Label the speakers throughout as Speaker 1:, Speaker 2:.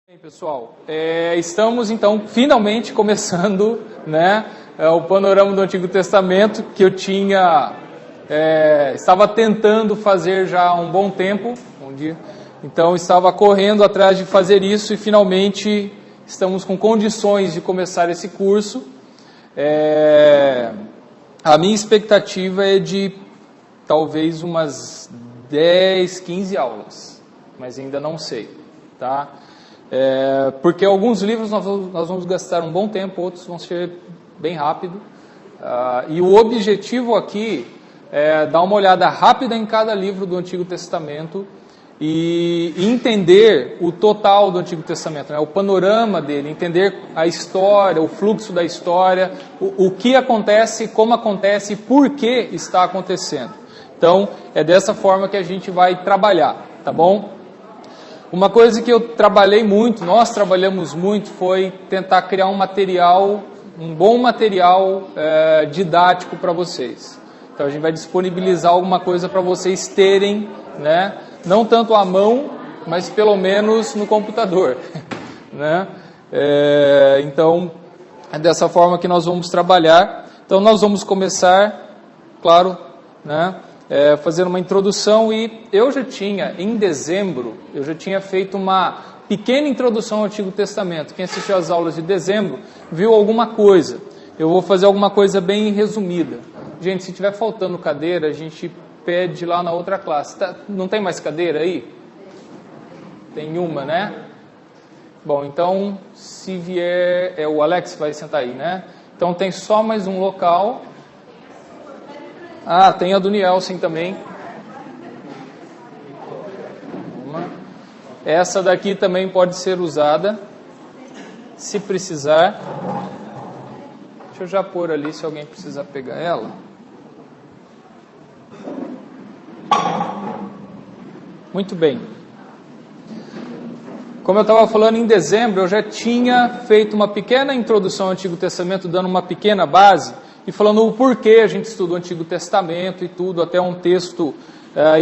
Speaker 1: Bem, pessoal, estamos então finalmente começando, né, o panorama do Antigo Testamento que eu estava tentando fazer já há um bom tempo, então estava correndo atrás de fazer isso e finalmente estamos com condições de começar esse curso. A minha expectativa é de talvez umas 10, 15 aulas, mas ainda não sei, tá? Porque alguns livros nós vamos gastar um bom tempo, outros vão ser bem rápido. E o objetivo aqui é dar uma olhada rápida em cada livro do Antigo Testamento e entender o total do Antigo Testamento, né? O panorama dele, entender a história, o fluxo da história, o que acontece, como acontece e por que está acontecendo. Então, é dessa forma que a gente vai trabalhar, tá bom? Uma coisa que nós trabalhamos muito, foi tentar criar um bom material didático para vocês. Então a gente vai disponibilizar alguma coisa para vocês terem, né? Não tanto à mão, mas pelo menos no computador, né? Então é dessa forma que nós vamos trabalhar. Então nós vamos começar, claro, né? Fazendo uma introdução, e em dezembro, eu já tinha feito uma pequena introdução ao Antigo Testamento. Quem assistiu às aulas de dezembro viu alguma coisa. Eu vou fazer alguma coisa bem resumida. Gente, se tiver faltando cadeira, a gente pede lá na outra classe. Não tem mais cadeira aí? Tem uma, né? Bom, então, se vier... o Alex vai sentar aí, né? Então tem só mais um local. Tem a do Nielsen também. Essa daqui também pode ser usada, se precisar. Deixa eu já pôr ali, se alguém precisar pegar ela. Muito bem. Como eu estava falando, em dezembro eu já tinha feito uma pequena introdução ao Antigo Testamento, dando uma pequena base, e falando o porquê a gente estuda o Antigo Testamento e tudo, até um texto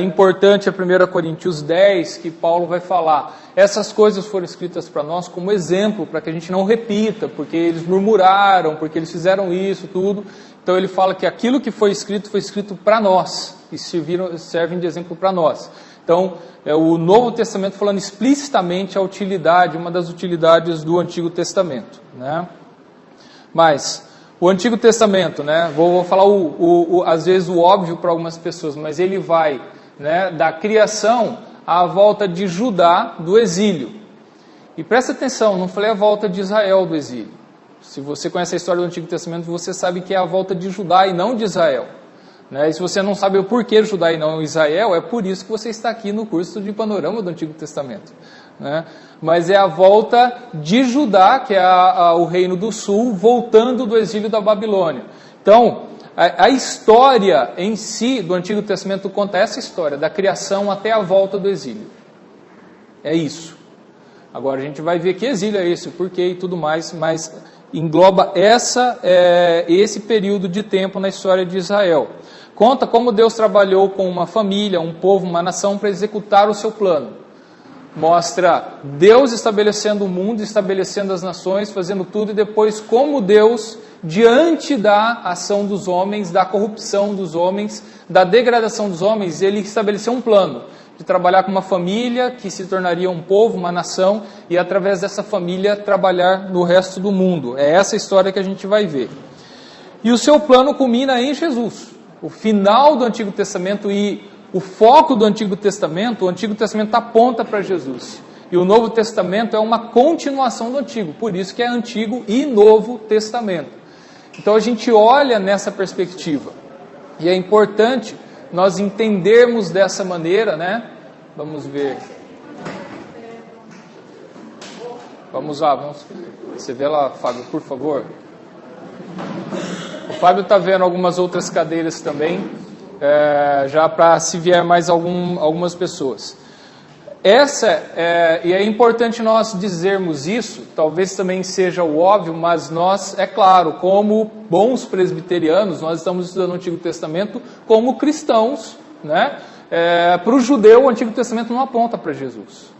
Speaker 1: importante, a 1 Coríntios 10, que Paulo vai falar. Essas coisas foram escritas para nós como exemplo, para que a gente não repita, porque eles murmuraram, porque eles fizeram isso, tudo. Então ele fala que aquilo que foi escrito para nós, e servem de exemplo para nós. Então, o Novo Testamento falando explicitamente a utilidade, uma das utilidades do Antigo Testamento, né? Mas o Antigo Testamento, né? Vou falar às vezes o óbvio para algumas pessoas, mas ele vai, né, da criação à volta de Judá do exílio. E presta atenção, não falei a volta de Israel do exílio. Se você conhece a história do Antigo Testamento, você sabe que é a volta de Judá e não de Israel, né? E se você não sabe o porquê Judá e não Israel, é por isso que você está aqui no curso de Panorama do Antigo Testamento, né? Mas é a volta de Judá, que é o reino do sul, voltando do exílio da Babilônia. Então, a história em si do Antigo Testamento conta essa história, da criação até a volta do exílio. É isso. Agora a gente vai ver que exílio é esse, o porquê e tudo mais, mas engloba esse período de tempo na história de Israel. Conta como Deus trabalhou com uma família, um povo, uma nação para executar o seu plano. Mostra Deus estabelecendo o mundo, estabelecendo as nações, fazendo tudo, e depois como Deus, diante da ação dos homens, da corrupção dos homens, da degradação dos homens, ele estabeleceu um plano de trabalhar com uma família que se tornaria um povo, uma nação, e através dessa família trabalhar no resto do mundo. É essa história que a gente vai ver. E o seu plano culmina em Jesus. O final do Antigo Testamento e o foco do Antigo Testamento, o Antigo Testamento aponta para Jesus. E o Novo Testamento é uma continuação do Antigo, por isso que é Antigo e Novo Testamento. Então a gente olha nessa perspectiva. E é importante nós entendermos dessa maneira, né? Vamos ver. Vamos lá, você vê lá, Fábio, por favor. O Fábio está vendo algumas outras cadeiras também, já para se vier mais algumas pessoas. E é importante nós dizermos isso, talvez também seja o óbvio, mas nós, é claro, como bons presbiterianos, nós estamos estudando o Antigo Testamento como cristãos, né? Para o judeu, o Antigo Testamento não aponta para Jesus.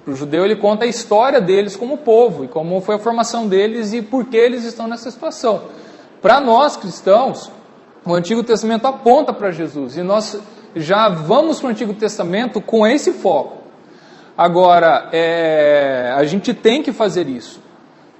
Speaker 1: Para o judeu ele conta a história deles como povo, e como foi a formação deles e por que eles estão nessa situação. Para nós cristãos, o Antigo Testamento aponta para Jesus, e nós já vamos para o Antigo Testamento com esse foco. Agora, a gente tem que fazer isso.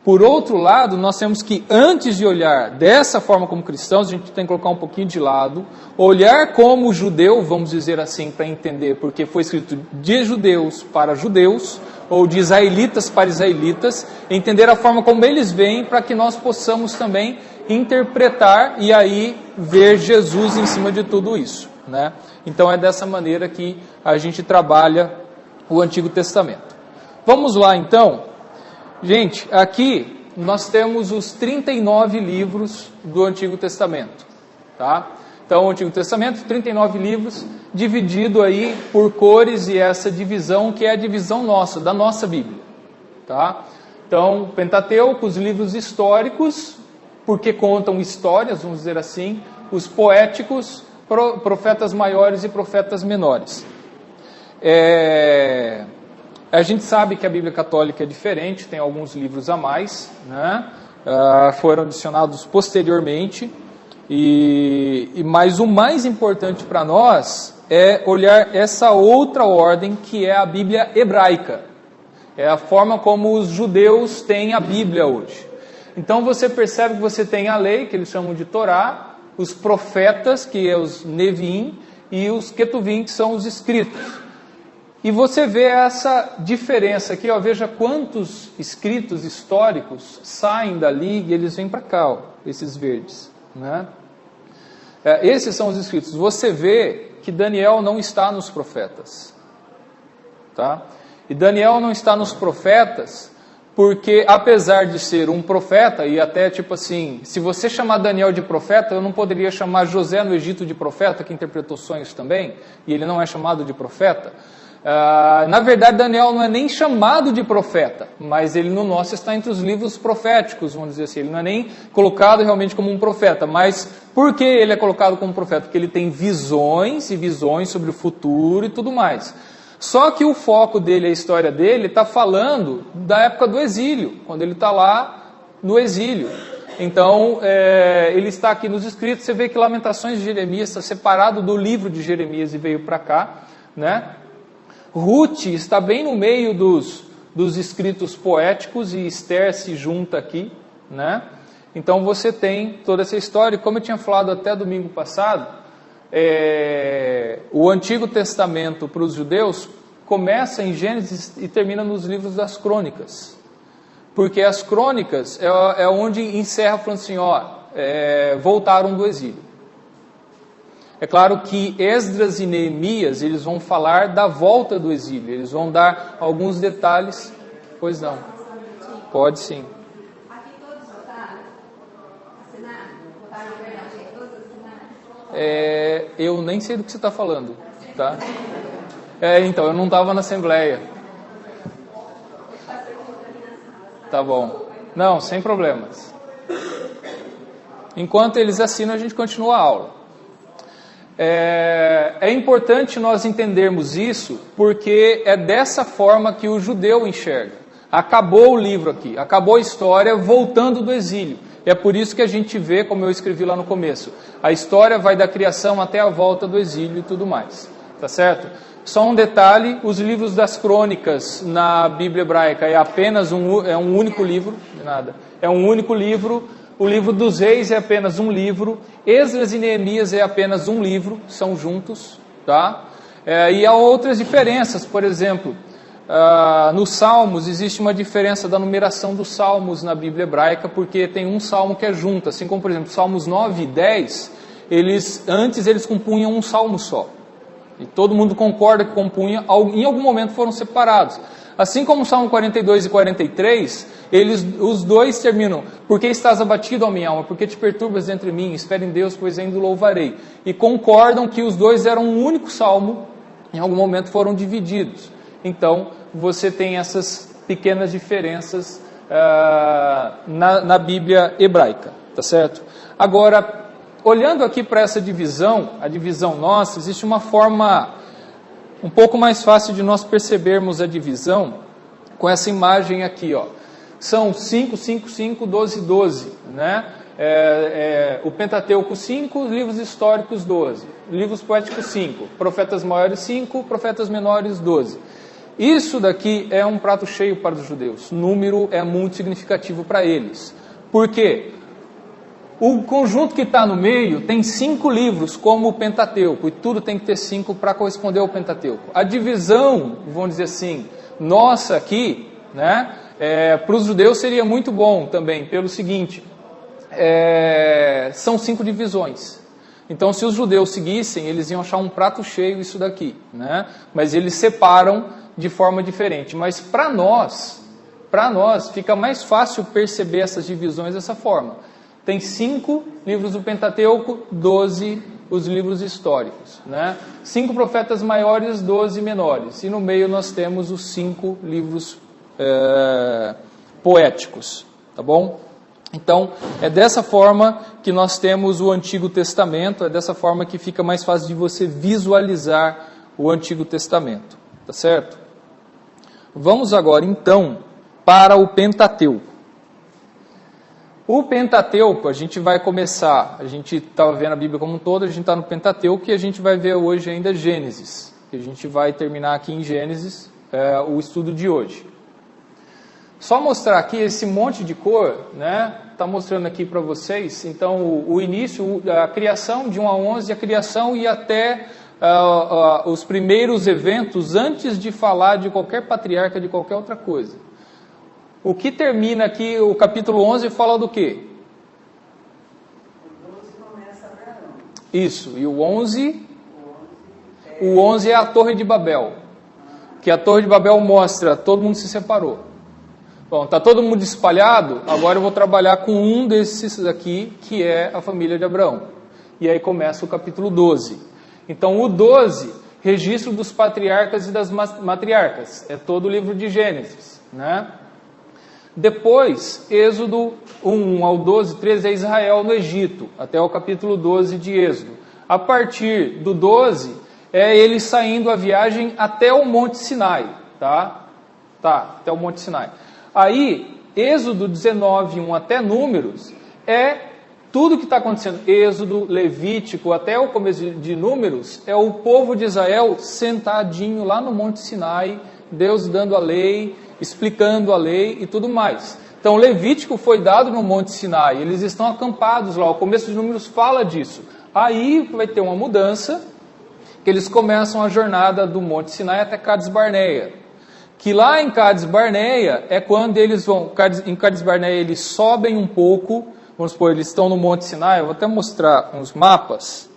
Speaker 1: Por outro lado, nós temos que, antes de olhar dessa forma como cristãos, a gente tem que colocar um pouquinho de lado, olhar como judeu, vamos dizer assim, para entender, porque foi escrito de judeus para judeus, ou de israelitas para israelitas, entender a forma como eles veem, para que nós possamos também interpretar e aí ver Jesus em cima de tudo isso, né? Então é dessa maneira que a gente trabalha o Antigo Testamento. Vamos lá então. Gente, aqui nós temos os 39 livros do Antigo Testamento, tá? Então, o Antigo Testamento, 39 livros, dividido aí por cores, e essa divisão que é a divisão nossa, da nossa Bíblia, tá? Então, Pentateuco, os livros históricos, porque contam histórias, vamos dizer assim, os poéticos, profetas maiores e profetas menores. A gente sabe que a Bíblia Católica é diferente, tem alguns livros a mais, né? Foram adicionados posteriormente, mas o mais importante para nós é olhar essa outra ordem que é a Bíblia hebraica. É a forma como os judeus têm a Bíblia hoje. Então você percebe que você tem a lei, que eles chamam de Torá, os profetas, que é os Neviim, e os Ketuvim, que são os escritos. E você vê essa diferença aqui, ó, veja quantos escritos históricos saem dali e eles vêm para cá, ó, esses verdes, né? Esses são os escritos. Você vê que Daniel não está nos profetas, tá? E Daniel não está nos profetas porque, apesar de ser um profeta, e até tipo assim, se você chamar Daniel de profeta, eu não poderia chamar José no Egito de profeta, que interpretou sonhos também, e ele não é chamado de profeta. Na verdade, Daniel não é nem chamado de profeta, mas ele no nosso está entre os livros proféticos, vamos dizer assim. Ele não é nem colocado realmente como um profeta, mas por que ele é colocado como profeta? Porque ele tem visões e visões sobre o futuro e tudo mais. Só que o foco dele, a história dele, está falando da época do exílio, quando ele está lá no exílio. Então, ele está aqui nos escritos. Você vê que Lamentações de Jeremias está separado do livro de Jeremias e veio para cá, né? Ruth está bem no meio dos escritos poéticos, e Esther se junta aqui, né? Então você tem toda essa história, e como eu tinha falado até domingo passado, o Antigo Testamento para os judeus começa em Gênesis e termina nos livros das crônicas, porque as crônicas é onde encerra falando assim, voltaram do exílio. É claro que Esdras e Neemias, eles vão falar da volta do exílio, eles vão dar alguns detalhes. Pois não. Pode sim.
Speaker 2: Aqui todos votaram? Assinaram? Votaram, verdade, todos assinaram?
Speaker 1: Eu nem sei do que você está falando, tá? Então, eu não estava na Assembleia. Tá bom. Não, sem problemas. Enquanto eles assinam, a gente continua a aula. É importante nós entendermos isso, porque é dessa forma que o judeu enxerga. Acabou o livro aqui, acabou a história voltando do exílio. É por isso que a gente vê, como eu escrevi lá no começo, a história vai da criação até a volta do exílio e tudo mais. Tá certo? Só um detalhe, os livros das crônicas na Bíblia hebraica é apenas um único livro, é um único livro. O livro dos Reis é apenas um livro. Esdras e Neemias é apenas um livro, são juntos, tá? E há outras diferenças, por exemplo, nos Salmos existe uma diferença da numeração dos Salmos na Bíblia hebraica, porque tem um Salmo que é junto, assim como, por exemplo, Salmos 9 e 10, antes eles compunham um Salmo só. E todo mundo concorda que compunha, em algum momento foram separados. Assim como o Salmo 42 e 43, os dois terminam, porque estás abatido, ó minha alma, porque te perturbas dentro de mim, espere em Deus, pois ainda o louvarei. E concordam que os dois eram um único salmo, em algum momento foram divididos. Então, você tem essas pequenas diferenças na Bíblia hebraica, tá certo? Agora, olhando aqui para essa divisão, a divisão nossa, existe uma forma um pouco mais fácil de nós percebermos a divisão, com essa imagem aqui, ó. São 5, 5, 5, 12, 12, né? O Pentateuco 5, livros históricos 12, livros poéticos 5, profetas maiores 5, profetas menores 12. Isso daqui é um prato cheio para os judeus. O número é muito significativo para eles. Por quê? O conjunto que está no meio tem 5 livros, como o Pentateuco, e tudo tem que ter 5 para corresponder ao Pentateuco. A divisão, vamos dizer assim, nossa aqui, né, para os judeus seria muito bom também, pelo seguinte, são 5 divisões. Então, se os judeus seguissem, eles iam achar um prato cheio isso daqui, né? Mas eles separam de forma diferente. Mas para nós fica mais fácil perceber essas divisões dessa forma. Tem 5 livros do Pentateuco, 12 os livros históricos, né? 5 profetas maiores, 12 menores. E no meio nós temos os 5 livros poéticos, tá bom? Então, é dessa forma que nós temos o Antigo Testamento, é dessa forma que fica mais fácil de você visualizar o Antigo Testamento, tá certo? Vamos agora, então, para o Pentateuco. O Pentateuco, a gente vai começar, a gente estava vendo a Bíblia como um todo, a gente está no Pentateuco e a gente vai ver hoje ainda Gênesis. A gente vai terminar aqui em Gênesis o estudo de hoje. Só mostrar aqui esse monte de cor, né? Está mostrando aqui para vocês. Então, o início, a criação de 1 a 11, a criação e até os primeiros eventos antes de falar de qualquer patriarca, de qualquer outra coisa. O que termina aqui, o capítulo 11, fala do quê?
Speaker 3: O 12 começa Abraão.
Speaker 1: Isso, e o 11 é a Torre de Babel. Que a Torre de Babel mostra, todo mundo se separou. Bom, está todo mundo espalhado, agora eu vou trabalhar com um desses aqui, que é a família de Abraão. E aí começa o capítulo 12. Então o 12, registro dos patriarcas e das matriarcas. É todo o livro de Gênesis, né? Depois, Êxodo 1 ao 12, 13 é Israel no Egito, até o capítulo 12 de Êxodo. A partir do 12, é ele saindo a viagem até o Monte Sinai, tá? Até o Monte Sinai. Aí, Êxodo 19, 1 até Números, é tudo que está acontecendo. Êxodo, Levítico, até o começo de Números, é o povo de Israel sentadinho lá no Monte Sinai, Deus dando a lei, explicando a lei e tudo mais. Então, Levítico foi dado no Monte Sinai, eles estão acampados lá, o começo de Números fala disso. Aí vai ter uma mudança, que eles começam a jornada do Monte Sinai até Cades Barneia. Que lá em Cades Barneia é quando eles vão, em Cades Barneia eles sobem um pouco, vamos supor, eles estão no Monte Sinai, eu vou até mostrar uns mapas.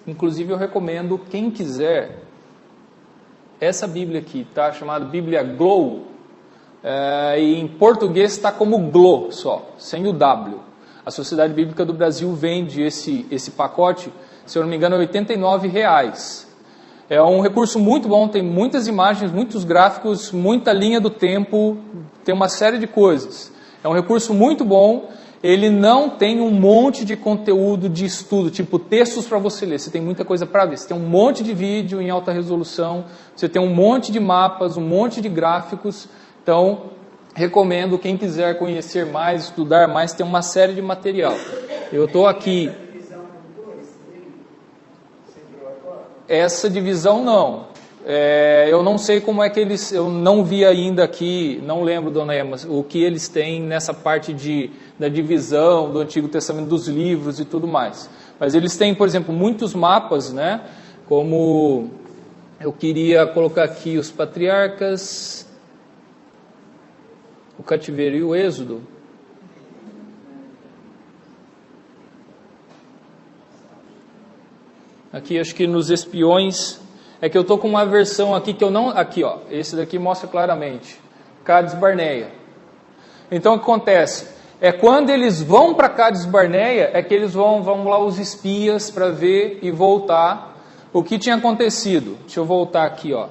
Speaker 1: Inclusive eu recomendo, quem quiser, essa Bíblia aqui, tá? Chamada Bíblia Glow, e em português está como Glo só, sem o W. A Sociedade Bíblica do Brasil vende esse pacote, se eu não me engano, é R$89. É um recurso muito bom, tem muitas imagens, muitos gráficos, muita linha do tempo, tem uma série de coisas. É um recurso muito bom, ele não tem um monte de conteúdo de estudo, tipo textos para você ler, você tem muita coisa para ver. Você tem um monte de vídeo em alta resolução, você tem um monte de mapas, um monte de gráficos. Então, recomendo, quem quiser conhecer mais, estudar mais, tem uma série de material. Eu estou aqui... Essa divisão não. Eu não sei como é que eles... Eu não vi ainda aqui, não lembro, dona Emma, o que eles têm nessa parte da divisão do Antigo Testamento, dos livros e tudo mais. Mas eles têm, por exemplo, muitos mapas, né? Como eu queria colocar aqui os patriarcas, o cativeiro e o êxodo. Aqui, acho que nos espiões, é que eu estou com uma versão aqui que eu não... Aqui, ó, esse daqui mostra claramente. Cades Barneia. Então, o que acontece? É quando eles vão para Cades Barneia, é que eles vão lá os espias para ver e voltar o que tinha acontecido. Deixa eu voltar aqui, ó.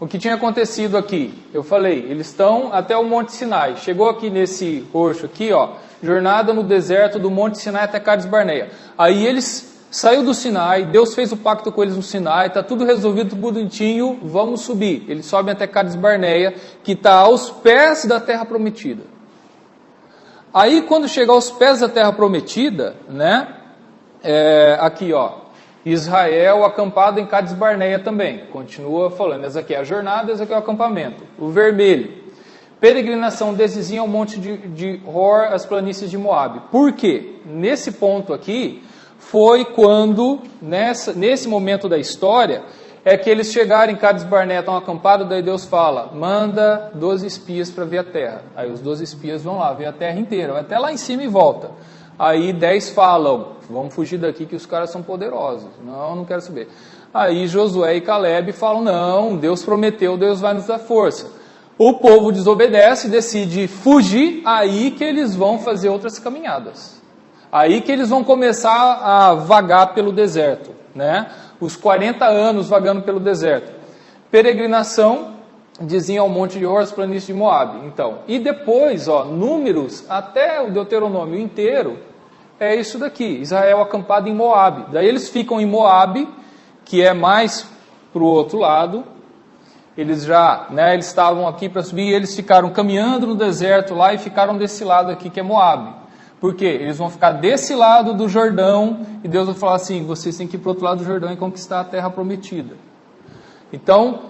Speaker 1: O que tinha acontecido aqui? Eu falei, eles estão até o Monte Sinai. Chegou aqui nesse roxo aqui, ó. Jornada no deserto do Monte Sinai até Cades Barneia. Aí eles saiu do Sinai, Deus fez o pacto com eles no Sinai, está tudo resolvido, tudo bonitinho, vamos subir. Eles sobem até Cades Barneia, que está aos pés da terra prometida. Aí quando chegar aos pés da terra prometida, né, aqui ó, Israel acampado em Cades Barneia também, continua falando, essa aqui é a jornada, esse aqui é o acampamento. O vermelho, peregrinação desde Zin ao monte de Hor, as planícies de Moabe. Por quê? Nesse ponto aqui, foi quando, nesse momento da história, é que eles chegaram em Cades Barneia, estão acampados, daí Deus fala, manda 12 espias para ver a terra. Aí os 12 espias vão lá, ver a terra inteira, vai até lá em cima e volta. Aí 10 falam, vamos fugir daqui que os caras são poderosos. Não quero saber. Aí Josué e Caleb falam, não, Deus prometeu, Deus vai nos dar força. O povo desobedece, decide fugir, aí que eles vão fazer outras caminhadas. Aí que eles vão começar a vagar pelo deserto, né? Os 40 anos vagando pelo deserto. Peregrinação, diziam ao monte de Hor, as planícies de Moabe. Então, e depois, ó, Números, até o Deuteronômio inteiro, é isso daqui, Israel acampado em Moabe. Daí eles ficam em Moabe, que é mais para o outro lado. Eles já, né, eles estavam aqui para subir, e eles ficaram caminhando no deserto lá e ficaram desse lado aqui que é Moabe. Por quê? Eles vão ficar desse lado do Jordão e Deus vai falar assim, vocês têm que ir para o outro lado do Jordão e conquistar a terra prometida. Então,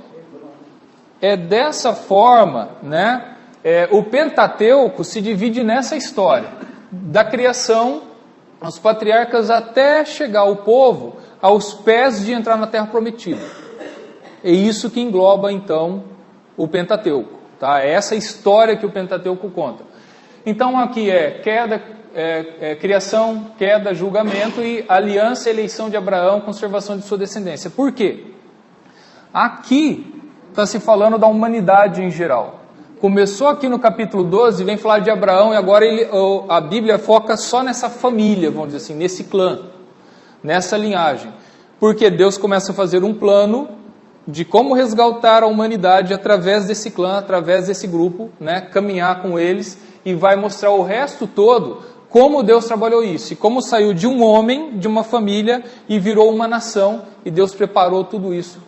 Speaker 1: é dessa forma, né, o Pentateuco se divide nessa história, da criação, os patriarcas até chegar o povo aos pés de entrar na terra prometida. É isso que engloba, então, o Pentateuco. Tá? É essa história que o Pentateuco conta. Então, aqui criação, queda, julgamento e aliança, eleição de Abraão, conservação de sua descendência. Por quê? Aqui está se falando da humanidade em geral. Começou aqui no capítulo 12, vem falar de Abraão, e agora a Bíblia foca só nessa família, vamos dizer assim, nesse clã, nessa linhagem. Porque Deus começa a fazer um plano de como resgatar a humanidade através desse clã, através desse grupo, né, caminhar com eles, e vai mostrar o resto todo, como Deus trabalhou isso, e como saiu de um homem, de uma família, e virou uma nação, e Deus preparou tudo isso,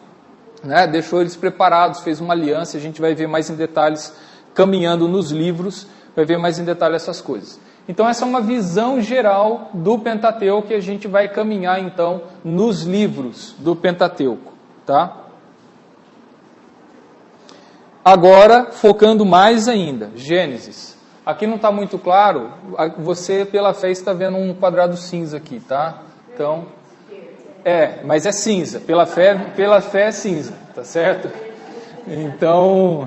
Speaker 1: né, deixou eles preparados, fez uma aliança, a gente vai ver mais em detalhes, caminhando nos livros, vai ver mais em detalhe essas coisas. Então essa é uma visão geral do Pentateuco, que a gente vai caminhar então nos livros do Pentateuco, tá? Agora, focando mais ainda, Gênesis. Aqui não está muito claro, você pela fé está vendo um quadrado cinza aqui, tá? Então, mas é cinza, pela fé é cinza, tá certo? Então,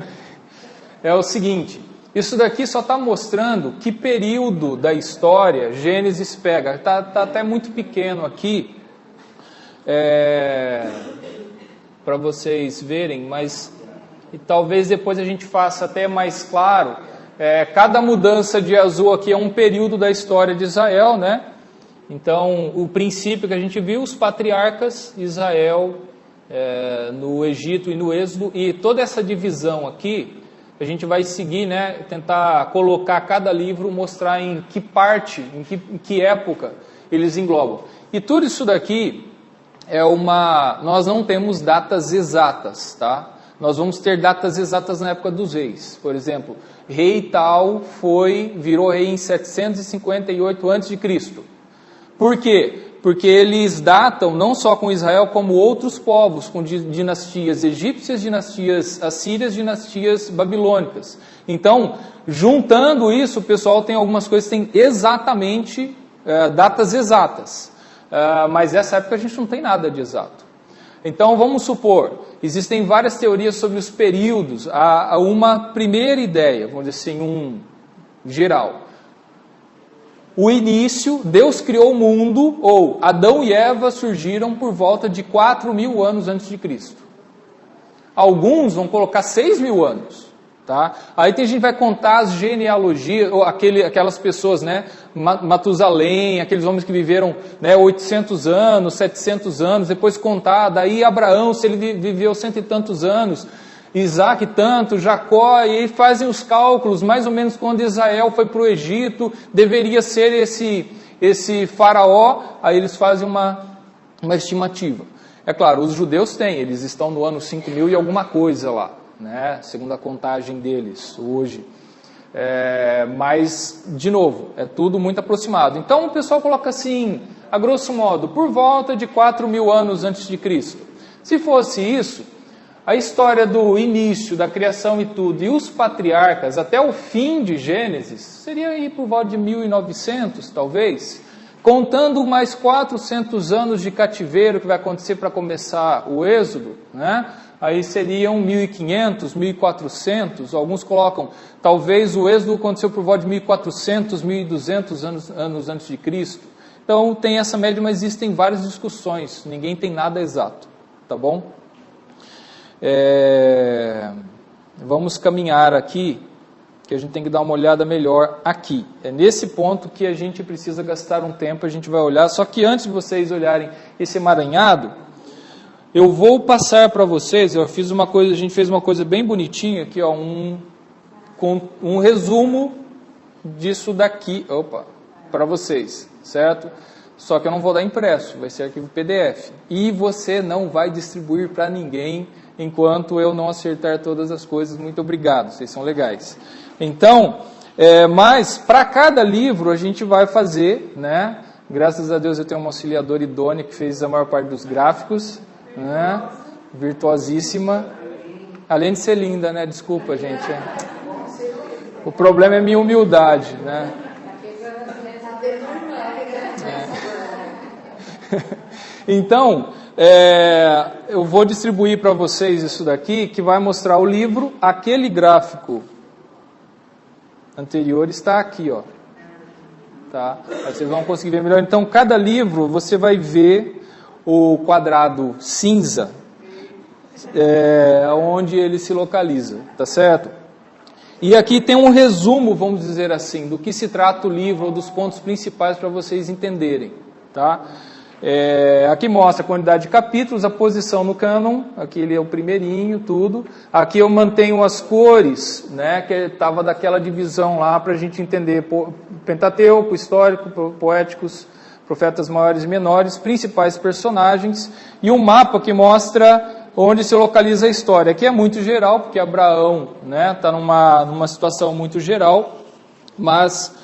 Speaker 1: é o seguinte, isso daqui só está mostrando que período da história Gênesis pega. Está até muito pequeno aqui, para vocês verem, mas e talvez depois a gente faça até mais claro. Cada mudança de azul aqui é um período da história de Israel, né? Então, o princípio que a gente viu, os patriarcas, Israel, no Egito e no Êxodo, e toda essa divisão aqui, a gente vai seguir, né? Tentar colocar cada livro, mostrar em que parte, em que época eles englobam. E tudo isso daqui nós não temos datas exatas, tá? Nós vamos ter datas exatas na época dos reis. Por exemplo, rei tal virou rei em 758 a.C. Por quê? Porque eles datam não só com Israel, como outros povos, com dinastias egípcias, dinastias assírias, dinastias babilônicas. Então, juntando isso, o pessoal tem algumas coisas que tem exatamente datas exatas. Mas nessa época a gente não tem nada de exato. Então, vamos supor, existem várias teorias sobre os períodos. Há uma primeira ideia, vamos dizer assim, geral. O início, Deus criou o mundo, ou Adão e Eva surgiram por volta de 4.000 anos antes de Cristo. Alguns vão colocar 6.000 anos. Tá? Aí tem gente que vai contar as genealogias, ou aquelas pessoas, né? Matusalém, aqueles homens que viveram, né, 800 anos, 700 anos, depois contar, daí Abraão, se ele viveu 100 e tantos anos, Isaac tanto, Jacó, e aí fazem os cálculos, mais ou menos quando Israel foi para o Egito, deveria ser esse faraó, aí eles fazem uma uma estimativa. É claro, os judeus têm, eles estão no ano 5.000 e alguma coisa lá, né, segundo a contagem deles hoje. Mas, de novo, é tudo muito aproximado. Então o pessoal coloca assim, a grosso modo, por volta de 4.000 anos antes de Cristo. Se fosse isso, a história do início, da criação e tudo, e os patriarcas até o fim de Gênesis, seria aí por volta de 1.900, talvez, contando mais 400 anos de cativeiro que vai acontecer para começar o Êxodo, né? Aí seriam 1.500, 1.400, alguns colocam, talvez o Êxodo aconteceu por volta de 1.400, 1.200 anos antes de Cristo. Então tem essa média, mas existem várias discussões, ninguém tem nada exato, tá bom? Vamos caminhar aqui, que a gente tem que dar uma olhada melhor aqui. É nesse ponto que a gente precisa gastar um tempo, a gente vai olhar, só que antes de vocês olharem esse emaranhado, eu vou passar para vocês, a gente fez uma coisa bem bonitinha aqui, ó, um resumo disso daqui, para vocês, certo? Só que eu não vou dar impresso, vai ser arquivo PDF. E você não vai distribuir para ninguém enquanto eu não acertar todas as coisas. Muito obrigado, vocês são legais. Então, mas para cada livro a gente vai fazer, né? Graças a Deus eu tenho uma auxiliadora idônea que fez a maior parte dos gráficos, né? Virtuosíssima. Além de ser linda, né? Desculpa, gente. O problema é minha humildade, né? Então, eu vou distribuir para vocês isso daqui, que vai mostrar o livro. Aquele gráfico anterior está aqui, ó. Tá? Aí vocês vão conseguir ver melhor. Então, cada livro você vai ver o quadrado cinza, onde ele se localiza, tá certo? E aqui tem um resumo, vamos dizer assim, do que se trata o livro, ou dos pontos principais para vocês entenderem, tá? Aqui mostra a quantidade de capítulos, a posição no cânon, aqui ele é o primeirinho, tudo. Aqui eu mantenho as cores, né, que estava daquela divisão lá para a gente entender Pentateuco, histórico, poéticos, profetas maiores e menores, principais personagens, e um mapa que mostra onde se localiza a história. Aqui é muito geral, porque Abraão está numa situação muito geral, mas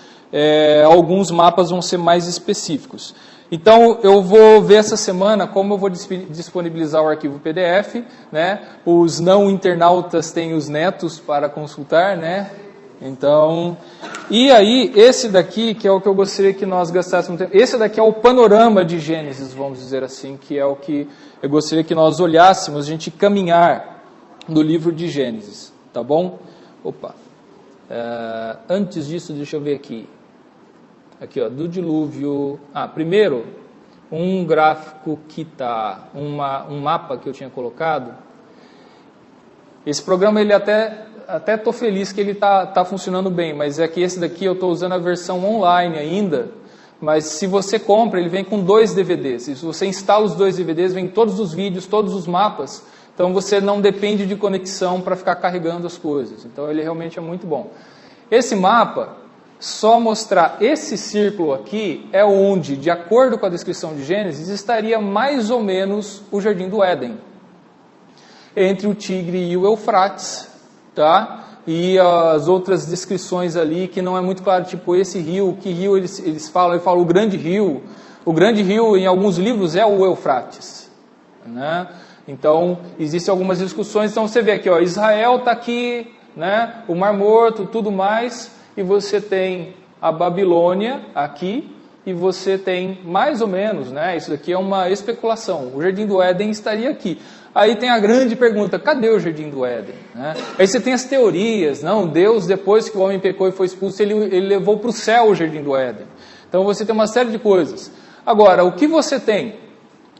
Speaker 1: alguns mapas vão ser mais específicos. Então, eu vou ver essa semana como eu vou disponibilizar o arquivo PDF, né? Os não internautas têm os netos para consultar, né? Então, e aí, esse daqui, que é o que eu gostaria que nós gastássemos tempo, esse daqui é o panorama de Gênesis, vamos dizer assim, que é o que eu gostaria que nós olhássemos, a gente caminhar no livro de Gênesis, tá bom? Antes disso, deixa eu ver aqui. Aqui, ó, do dilúvio. Primeiro, um gráfico que está, um mapa que eu tinha colocado. Esse programa, ele até estou feliz que ele está funcionando bem, mas é que esse daqui eu estou usando a versão online ainda, mas se você compra, ele vem com 2 DVDs. E se você instala os 2 DVDs, vem todos os vídeos, todos os mapas, então você não depende de conexão para ficar carregando as coisas. Então ele realmente é muito bom. Esse mapa, só mostrar esse círculo aqui, é onde, de acordo com a descrição de Gênesis, estaria mais ou menos o Jardim do Éden, entre o Tigre e o Eufrates, tá? E as outras descrições ali, que não é muito claro, tipo esse rio, que rio eles falam? Ele fala o grande rio em alguns livros é o Eufrates, né? Então, existem algumas discussões, então você vê aqui, ó, Israel está aqui, né? O Mar Morto, tudo mais, e você tem a Babilônia aqui, e você tem mais ou menos, né? Isso daqui é uma especulação, o Jardim do Éden estaria aqui. Aí tem a grande pergunta, cadê o Jardim do Éden? Né? Aí você tem as teorias, não, Deus, depois que o homem pecou e foi expulso, ele levou para o céu o Jardim do Éden. Então você tem uma série de coisas. Agora, o que você tem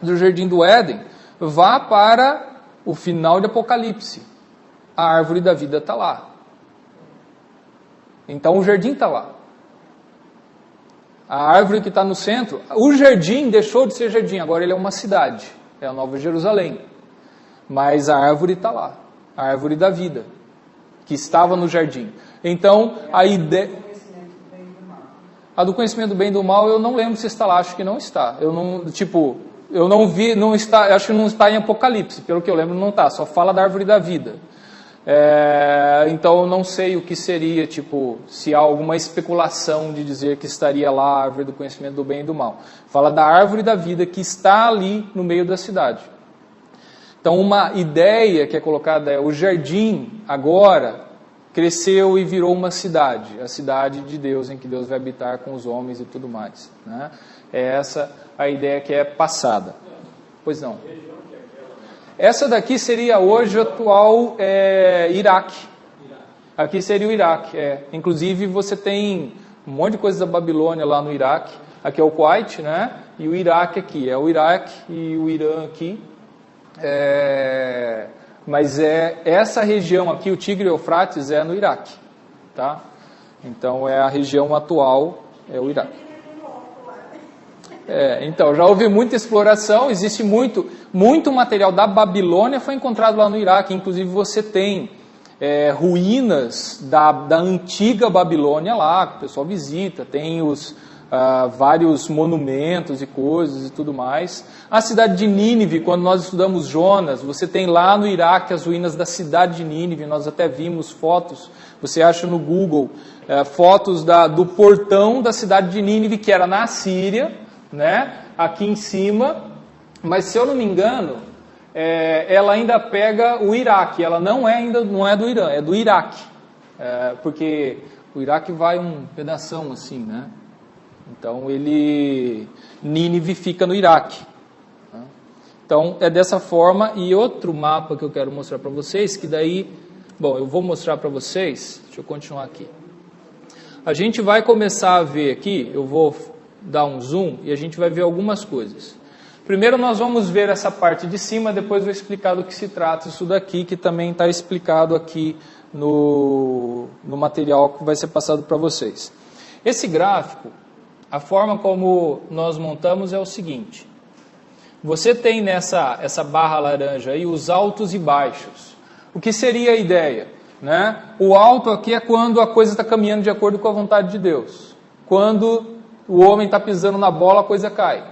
Speaker 1: do Jardim do Éden, vá para o final de Apocalipse. A árvore da vida está lá. Então o jardim está lá. A árvore que está no centro, o jardim deixou de ser jardim, agora ele é uma cidade, é a Nova Jerusalém. Mas a árvore está lá, a árvore da vida, que estava no jardim. Então, a ideia... A do conhecimento do bem e do mal, eu não lembro se está lá, acho que não está. Eu não, eu não vi, não está, acho que não está em Apocalipse, pelo que eu lembro não está, só fala da árvore da vida. Então eu não sei o que seria, tipo, se há alguma especulação de dizer que estaria lá a árvore do conhecimento do bem e do mal. Fala da árvore da vida que está ali no meio da cidade. Então uma ideia que é colocada é: o jardim agora cresceu e virou uma cidade, a cidade de Deus, em que Deus vai habitar com os homens e tudo mais, né? É essa a ideia que é passada. Pois não. Essa daqui seria hoje o atual Iraque. Aqui seria o Iraque. Inclusive você tem um monte de coisa da Babilônia lá no Iraque. Aqui é o Kuwait, né? E o Iraque aqui. É o Iraque e o Irã aqui. Mas essa região aqui, o Tigre e o Eufrates, é no Iraque. Tá? Então é a região atual, é o Iraque. Então, já houve muita exploração, existe muito material da Babilônia foi encontrado lá no Iraque. Inclusive você tem ruínas da antiga Babilônia lá, que o pessoal visita, tem vários monumentos e coisas e tudo mais. A cidade de Nínive, quando nós estudamos Jonas, você tem lá no Iraque as ruínas da cidade de Nínive, nós até vimos fotos, você acha no Google, fotos do portão da cidade de Nínive, que era na Síria, né, aqui em cima, mas se eu não me engano, ela ainda pega o Iraque, ela não é do Irã, é do Iraque, porque o Iraque vai um pedação assim, né? Então Nínive fica no Iraque. Né? Então é dessa forma. E outro mapa que eu quero mostrar para vocês, que daí, bom, eu vou mostrar para vocês, deixa eu continuar aqui. A gente vai começar a ver aqui, eu vou dar um zoom e a gente vai ver algumas coisas. Primeiro nós vamos ver essa parte de cima, depois vou explicar do que se trata isso daqui, que também está explicado aqui no material que vai ser passado para vocês. Esse gráfico, a forma como nós montamos é o seguinte: você tem essa barra laranja aí os altos e baixos. O que seria a ideia? Né? O alto aqui é quando a coisa está caminhando de acordo com a vontade de Deus. Quando o homem está pisando na bola, a coisa cai.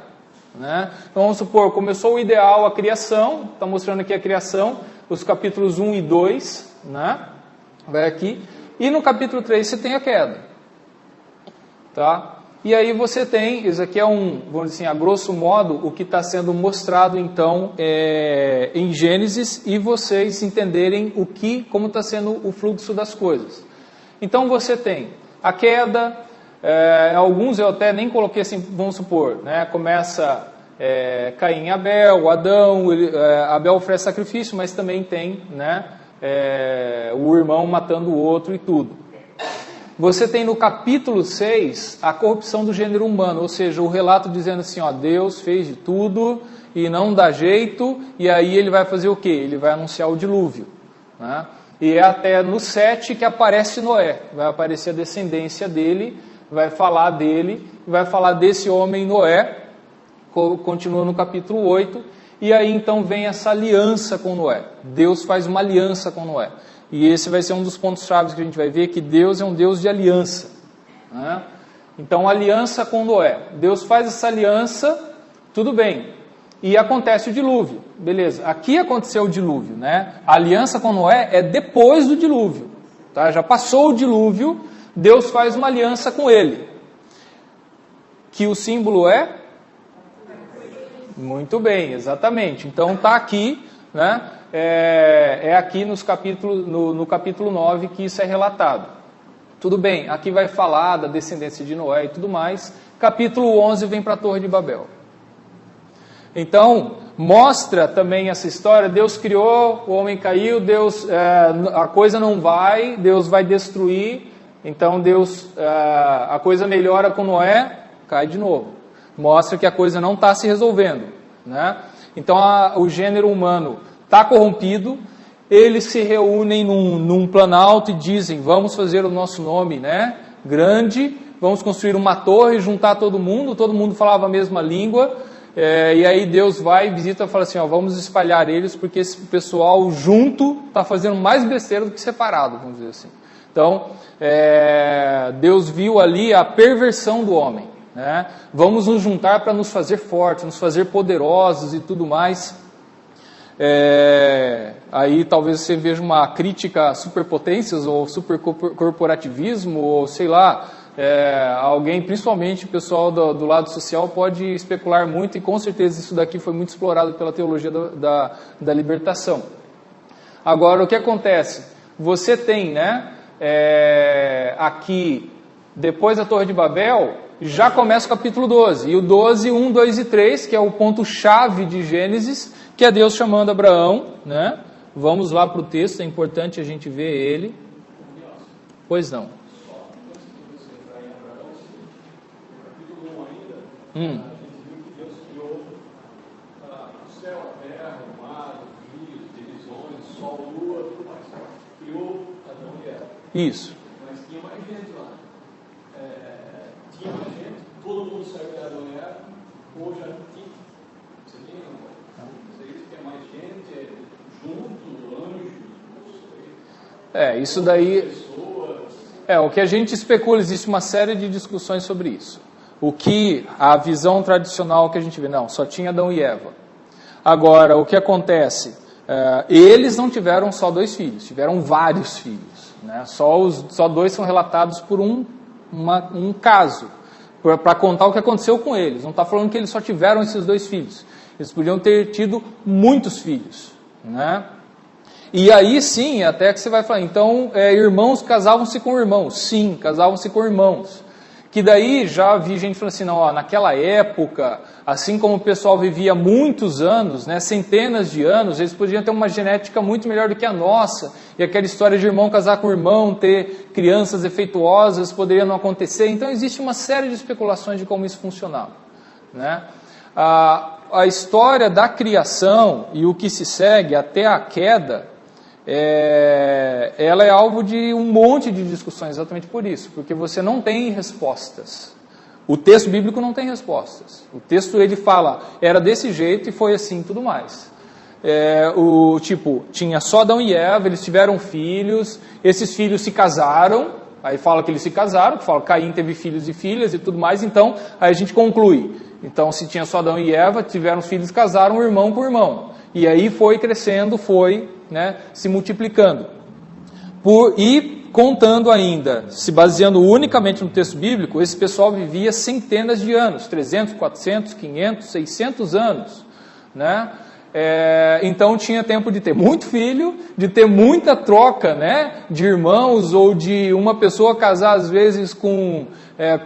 Speaker 1: Né? Então vamos supor, começou o ideal, a criação, está mostrando aqui a criação, os capítulos 1 e 2, né? Vai aqui, e no capítulo 3 você tem a queda. Tá? E aí você tem, isso aqui é vamos dizer assim, a grosso modo, o que está sendo mostrado então em Gênesis, e vocês entenderem como está sendo o fluxo das coisas. Então você tem a queda, alguns eu até nem coloquei assim, vamos supor, né? Começa Caim e Abel, Adão, Abel oferece sacrifício, mas também tem, né, o irmão matando o outro e tudo. Você tem no capítulo 6 a corrupção do gênero humano, ou seja, o relato dizendo assim, ó, Deus fez de tudo e não dá jeito, e aí ele vai fazer o quê? Ele vai anunciar o dilúvio. Né? E é até no 7 que aparece Noé, vai aparecer a descendência dele, vai falar dele, vai falar desse homem Noé, continua no capítulo 8, e aí então vem essa aliança com Noé. Deus faz uma aliança com Noé. E esse vai ser um dos pontos chaves que a gente vai ver, que Deus é um Deus de aliança. Né? Então, aliança com Noé. Deus faz essa aliança, tudo bem. E acontece o dilúvio. Beleza, aqui aconteceu o dilúvio. Né? A aliança com Noé é depois do dilúvio. Tá? Já passou o dilúvio, Deus faz uma aliança com ele. Que o símbolo é? Muito bem, exatamente. Então está aqui, né? Aqui no capítulo 9 que isso é relatado. Tudo bem, aqui vai falar da descendência de Noé e tudo mais. Capítulo 11 vem para a Torre de Babel. Então, mostra também essa história, Deus criou, o homem caiu, a coisa não vai, Deus vai destruir, então a coisa melhora com Noé, cai de novo. Mostra que a coisa não está se resolvendo. Né? Então, o gênero humano está corrompido, eles se reúnem num planalto e dizem, vamos fazer o nosso nome, né, grande, vamos construir uma torre, juntar todo mundo falava a mesma língua, e aí Deus vai, visita e fala assim, ó, vamos espalhar eles, porque esse pessoal junto está fazendo mais besteira do que separado, vamos dizer assim. Então, Deus viu ali a perversão do homem. né? Vamos nos juntar para nos fazer fortes, nos fazer poderosos e tudo mais. Aí talvez você veja uma crítica a superpotências ou supercorporativismo, ou sei lá, alguém, principalmente o pessoal do lado social, pode especular muito, e com certeza isso daqui foi muito explorado pela teologia da libertação. Agora, o que acontece? Você tem, né, aqui, depois da Torre de Babel, já começa o capítulo 12, e o 12, 1, 2 e 3, que é o ponto-chave de Gênesis, que é Deus chamando Abraão, né? Vamos lá para o texto, é importante a gente ver ele. Pois não.
Speaker 3: A gente viu que Deus criou o céu, a terra, o mar, os rios, divisões, sol, lua, tudo mais. Criou Adão e Eva.
Speaker 1: Isso.
Speaker 3: Mas tinha mais gente lá. Tinha mais gente, todo mundo saiu de Adão e Eva, ou já não tinha. Você tem Você diz que é mais gente, junto, anjos, não sei.
Speaker 1: Isso daí.
Speaker 3: Pessoas.
Speaker 1: O que a gente especula, existe uma série de discussões sobre isso. O que a visão tradicional que a gente vê, não, só tinha Adão e Eva. Agora, o que acontece? Eles não tiveram só 2 filhos, tiveram vários filhos, né? Só 2 são relatados por um caso, para contar o que aconteceu com eles. Não está falando que eles só tiveram esses 2 filhos. Eles podiam ter tido muitos filhos, né? E aí sim, até que você vai falar, então, irmãos casavam-se com irmãos. Sim, casavam-se com irmãos. Que daí já vi gente falando assim, não, naquela época, assim como o pessoal vivia muitos anos, né, centenas de anos, eles podiam ter uma genética muito melhor do que a nossa, e aquela história de irmão casar com irmão, ter crianças defeituosas, poderia não acontecer. Então existe uma série de especulações de como isso funcionava, né? A história da criação e o que se segue até a queda, ela é alvo de um monte de discussões, exatamente por isso, porque você não tem respostas. O texto bíblico não tem respostas. O texto, ele fala, era desse jeito e foi assim, tudo mais. Tinha só Adão e Eva, eles tiveram filhos, esses filhos se casaram, aí fala que eles se casaram, fala que Caim teve filhos e filhas e tudo mais, então aí a gente conclui. Então, se tinha só Adão e Eva, tiveram filhos, casaram irmão com irmão. E aí foi crescendo, foi, né, se multiplicando. E contando ainda, se baseando unicamente no texto bíblico, esse pessoal vivia centenas de anos, 300, 400, 500, 600 anos, né? Então tinha tempo de ter muito filho, de ter muita troca, né, de irmãos, ou de uma pessoa casar às vezes com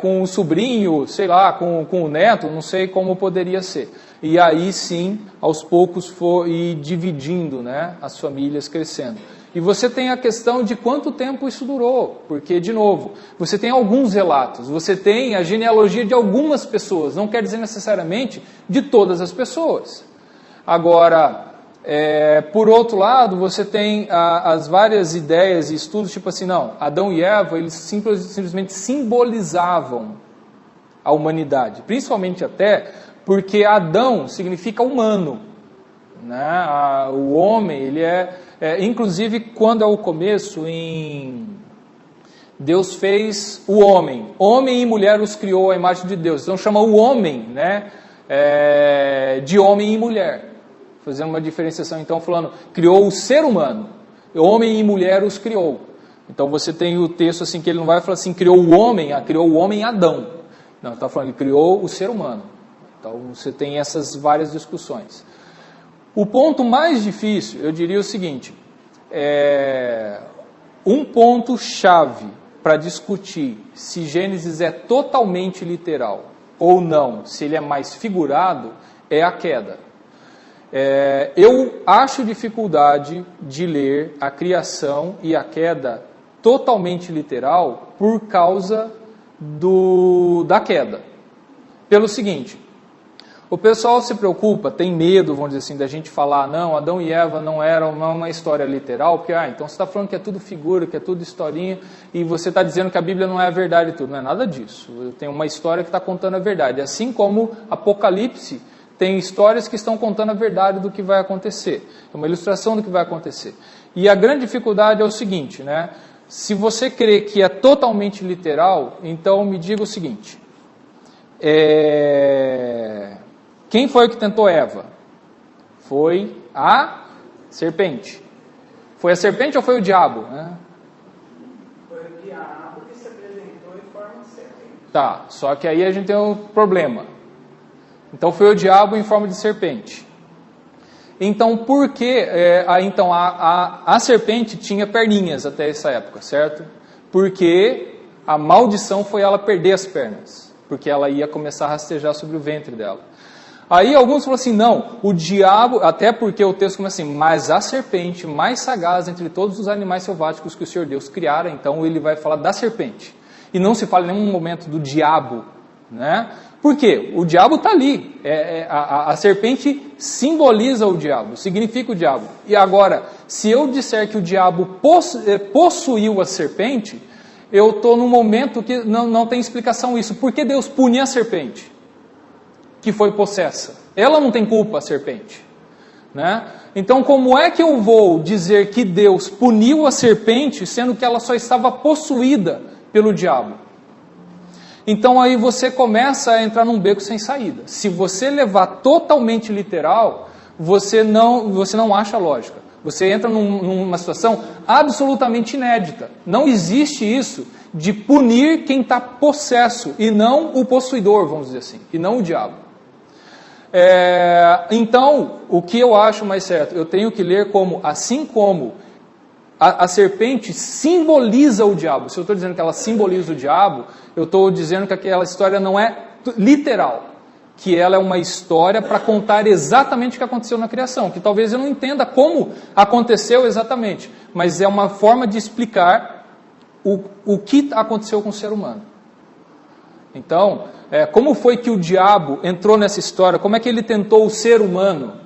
Speaker 1: um sobrinho, sei lá, com o neto, não sei como poderia ser. E aí sim, aos poucos foi dividindo, né, as famílias crescendo. E você tem a questão de quanto tempo isso durou, porque, de novo, você tem alguns relatos, você tem a genealogia de algumas pessoas, não quer dizer necessariamente de todas as pessoas. Agora, por outro lado, você tem as várias ideias e estudos, tipo assim, não, Adão e Eva, eles simplesmente simbolizavam a humanidade, principalmente até porque Adão significa humano, né? O homem, ele inclusive quando é o começo, Deus fez o homem e mulher os criou à imagem de Deus, então chama o homem, né, de homem e mulher, fazendo uma diferenciação, então falando, criou o ser humano, homem e mulher os criou. Então você tem o texto assim, que ele não vai falar assim, criou o homem Adão, não, está falando, ele criou o ser humano. Então você tem essas várias discussões. O ponto mais difícil, eu diria o seguinte, um ponto chave para discutir se Gênesis é totalmente literal ou não, se ele é mais figurado, é a queda. Eu acho dificuldade de ler a criação e a queda totalmente literal por causa da queda. Pelo seguinte, o pessoal se preocupa, tem medo, vamos dizer assim, da gente falar, não, Adão e Eva não eram uma história literal, porque, então você está falando que é tudo figura, que é tudo historinha, e você está dizendo que a Bíblia não é a verdade e tudo. Não é nada disso. Tem uma história que está contando a verdade. Assim como Apocalipse tem histórias que estão contando a verdade do que vai acontecer. É uma ilustração do que vai acontecer. E a grande dificuldade é o seguinte, né? Se você crê que é totalmente literal, então me diga o seguinte, Quem foi que tentou Eva? Foi a serpente. Foi a serpente ou foi o diabo?
Speaker 4: Foi o diabo que se apresentou em forma de serpente.
Speaker 1: Tá, só que aí a gente tem um problema. Então foi o diabo em forma de serpente. Então por que... então a serpente tinha perninhas até essa época, certo? Porque a maldição foi ela perder as pernas. Porque ela ia começar a rastejar sobre o ventre dela. Aí alguns falam assim, não, o diabo, até porque o texto começa assim, mas a serpente mais sagaz entre todos os animais selváticos que o Senhor Deus criara, então ele vai falar da serpente. E não se fala em nenhum momento do diabo, né? Por quê? O diabo está ali. A serpente simboliza o diabo, significa o diabo. E agora, se eu disser que o diabo possuiu a serpente, eu estou num momento que não tem explicação isso. Por que Deus pune a serpente? Que foi possessa. Ela não tem culpa, a serpente. Né? Então, como é que eu vou dizer que Deus puniu a serpente, sendo que ela só estava possuída pelo diabo? Então, aí você começa a entrar num beco sem saída. Se você levar totalmente literal, você não acha lógica. Você entra numa situação absolutamente inédita. Não existe isso de punir quem está possesso, e não o possuidor, vamos dizer assim, e não o diabo. Então, o que eu acho mais certo? Eu tenho que ler como, assim como a serpente simboliza o diabo. Se eu estou dizendo que ela simboliza o diabo, eu estou dizendo que aquela história não é literal. Que ela é uma história para contar exatamente o que aconteceu na criação. Que talvez eu não entenda como aconteceu exatamente, mas é uma forma de explicar o que aconteceu com o ser humano. Então, como foi que o diabo entrou nessa história? Como é que ele tentou o ser humano?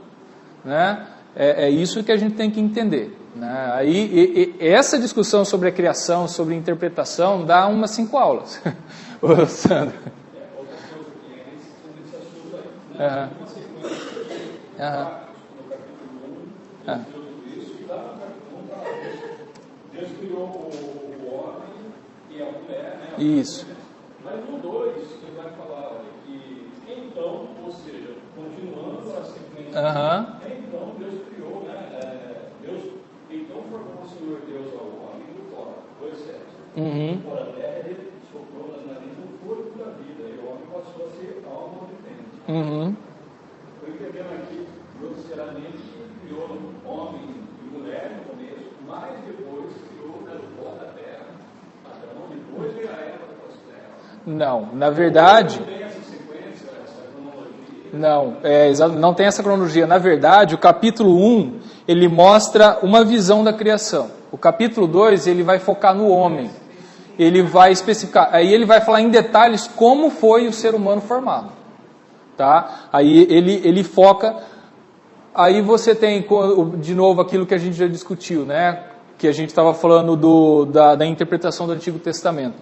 Speaker 1: Né? É isso que a gente tem que entender. Né? Aí, essa discussão sobre a criação, sobre a interpretação, dá umas 5 aulas. Ô, Sandro.
Speaker 3: Outra coisa que é esse assunto aí.
Speaker 1: Aham.
Speaker 3: Uma sequência de no capítulo 1, Deus criou tudo isso, e lá no capítulo 1 fala Deus criou o homem e a mulher, né?
Speaker 1: Isso.
Speaker 3: Mas no 2, ele vai falar que então, ou seja, continuando a sequência, então Deus criou, né? Então formou o Senhor Deus ao homem do fora, 2:7. Por a terra ele soprou nas narinas o fôlego da vida, e o homem passou a ser alma vivente. Estou entendendo aqui, grosseiramente, que criou homem e mulher no começo, mas depois criou o pó da terra, Adão, depois veio a Eva da terra.
Speaker 1: Não, na verdade...
Speaker 3: Não tem essa sequência, essa cronologia?
Speaker 1: Não tem essa cronologia. Na verdade, o capítulo 1, ele mostra uma visão da criação. O capítulo 2, ele vai focar no homem. Ele vai especificar, aí ele vai falar em detalhes como foi o ser humano formado. Tá? Aí ele foca, aí você tem de novo aquilo que a gente já discutiu, né? Que a gente estava falando da interpretação do Antigo Testamento.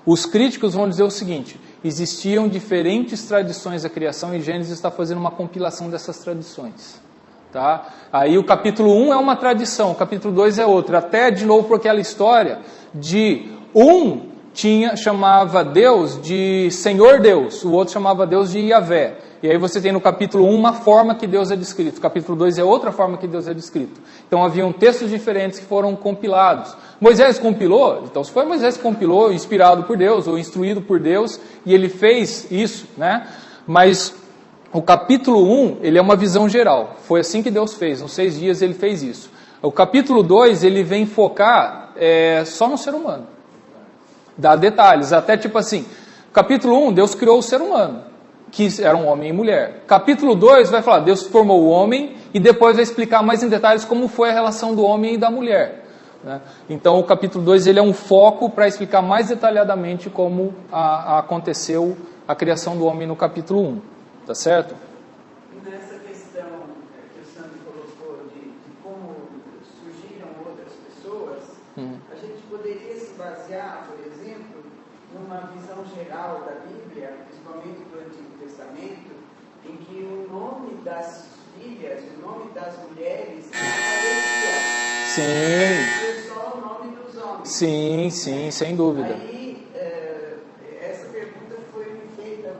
Speaker 1: Os críticos vão dizer o seguinte: existiam diferentes tradições da criação e Gênesis está fazendo uma compilação dessas tradições. Tá? Aí o capítulo 1 é uma tradição, o capítulo 2 é outra. Até de novo por aquela história de chamava Deus de Senhor Deus, o outro chamava Deus de Yahvé. E aí você tem no capítulo 1 uma forma que Deus é descrito, o capítulo 2 é outra forma que Deus é descrito. Então haviam textos diferentes que foram compilados. Moisés compilou? Então se foi Moisés que compilou, inspirado por Deus, ou instruído por Deus, e ele fez isso, né? Mas o capítulo 1, ele é uma visão geral. Foi assim que Deus fez, nos 6 dias ele fez isso. O capítulo 2, ele vem focar só no ser humano. Dá detalhes, até tipo assim, capítulo 1, Deus criou o ser humano, que era um homem e mulher. Capítulo 2 vai falar, Deus formou o homem, e depois vai explicar mais em detalhes como foi a relação do homem e da mulher. Né? Então o capítulo 2 ele é um foco para explicar mais detalhadamente como aconteceu a criação do homem no capítulo 1. Tá certo?
Speaker 4: E nessa questão que o Sandro colocou de como surgiram outras pessoas, a gente poderia se basear, por exemplo, numa visão geral da Bíblia, principalmente do Antigo Testamento, em que o nome das filhas, o nome das mulheres aparecia.
Speaker 1: Sim.
Speaker 4: Só o nome dos homens.
Speaker 1: Sim, sem dúvida.
Speaker 4: Aí, essa pergunta foi me feita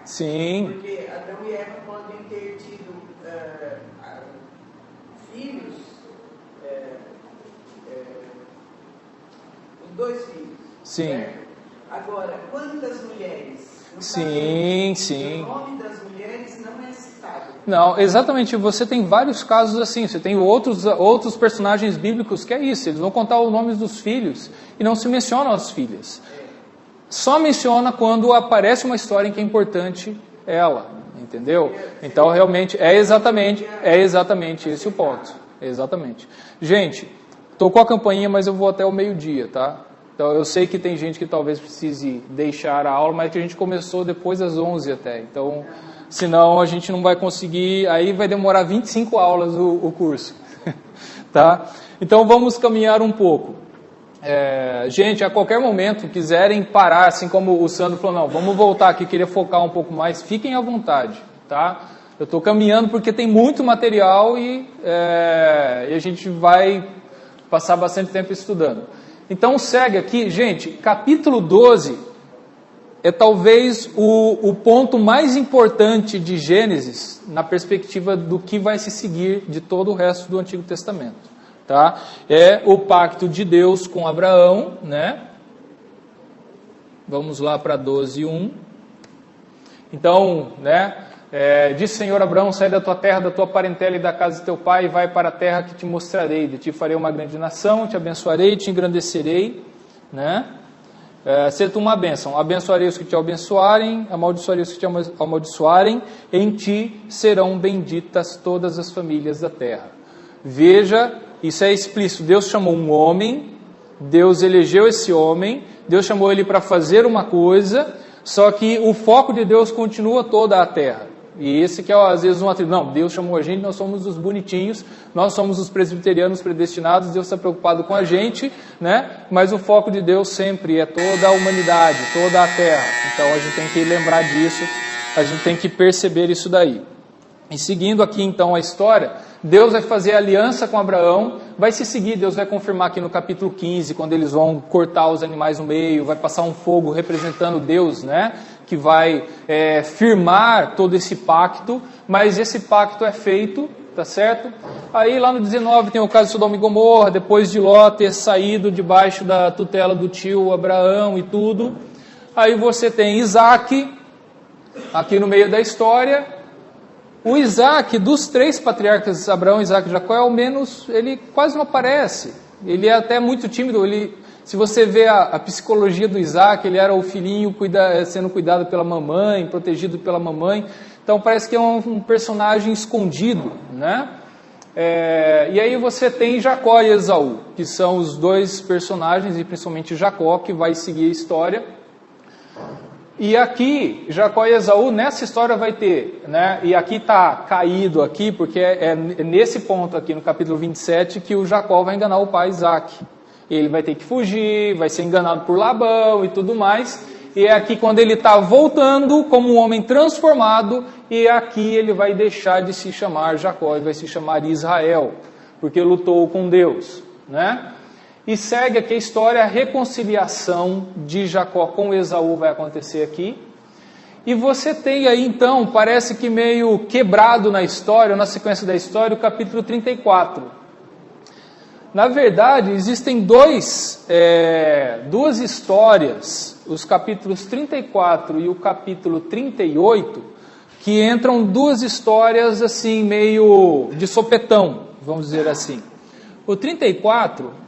Speaker 1: Sim.
Speaker 4: Porque Adão e Eva podem ter tido filhos, os 2 filhos.
Speaker 1: Sim.
Speaker 4: Certo? Agora, quantas mulheres?
Speaker 1: Sim.
Speaker 4: O nome das mulheres não é citado.
Speaker 1: Não, exatamente, você tem vários casos assim, você tem outros personagens bíblicos que é isso, eles vão contar os nomes dos filhos e não se mencionam as filhas. Só menciona quando aparece uma história em que é importante ela, entendeu? Então realmente é exatamente esse o ponto. Exatamente. Gente, tocou a campainha, mas eu vou até o meio-dia, tá? Então eu sei que tem gente que talvez precise deixar a aula, mas que a gente começou depois das 11 até. Então, senão a gente não vai conseguir, aí vai demorar 25 aulas o curso. Tá? Então vamos caminhar um pouco. Gente, a qualquer momento quiserem parar, assim como o Sandro falou, não, vamos voltar aqui, queria focar um pouco mais, fiquem à vontade, tá? Eu estou caminhando porque tem muito material e a gente vai passar bastante tempo estudando. Então segue aqui, gente, capítulo 12 é talvez o ponto mais importante de Gênesis na perspectiva do que vai se seguir de todo o resto do Antigo Testamento. Tá? É o pacto de Deus com Abraão, né? Vamos lá para 12:1. Então, né? Disse Senhor Abraão, sai da tua terra, da tua parentela e da casa de teu pai, e vai para a terra que te mostrarei. De ti farei uma grande nação, te abençoarei, te engrandecerei, né? Ser tu uma bênção. Abençoarei os que te abençoarem, amaldiçoarei os que te amaldiçoarem. Em ti serão benditas todas as famílias da terra. Veja, isso é explícito. Deus chamou um homem, Deus elegeu esse homem, Deus chamou ele para fazer uma coisa, só que o foco de Deus continua toda a terra. E esse que é às vezes um atributo. Não, Deus chamou a gente, nós somos os bonitinhos, nós somos os presbiterianos predestinados, Deus está preocupado com a gente, né? Mas o foco de Deus sempre é toda a humanidade, toda a terra. Então a gente tem que lembrar disso, a gente tem que perceber isso daí. E seguindo aqui então a história, Deus vai fazer aliança com Abraão, vai se seguir, Deus vai confirmar aqui no capítulo 15, quando eles vão cortar os animais no meio, vai passar um fogo representando Deus, né? Que vai firmar todo esse pacto, mas esse pacto é feito, tá certo? Aí lá no 19 tem o caso de Sodoma e Gomorra, depois de Ló ter saído debaixo da tutela do tio Abraão e tudo. Aí você tem Isaac, aqui no meio da história. O Isaac, dos 3 patriarcas, Abraão, Isaac e Jacó, é o menos, ele quase não aparece. Ele é até muito tímido. Se você vê a psicologia do Isaac, ele era o filhinho sendo cuidado pela mamãe, protegido pela mamãe. Então parece que é um personagem escondido, né? E aí você tem Jacó e Esaú, que são os 2 personagens, e principalmente Jacó, que vai seguir a história. E aqui, Jacó e Esaú, nessa história vai ter, né? E aqui está caído aqui, porque é nesse ponto aqui, no capítulo 27, que o Jacó vai enganar o pai Isaac. Ele vai ter que fugir, vai ser enganado por Labão e tudo mais. E é aqui quando ele está voltando como um homem transformado, e aqui ele vai deixar de se chamar Jacó e vai se chamar Israel, porque lutou com Deus, né? E segue aqui a história, a reconciliação de Jacó com Esaú vai acontecer aqui. E você tem aí então, parece que meio quebrado na história, na sequência da história, o capítulo 34. Na verdade, existem duas histórias, os capítulos 34 e o capítulo 38, que entram 2 histórias assim, meio de sopetão, vamos dizer assim. O 34...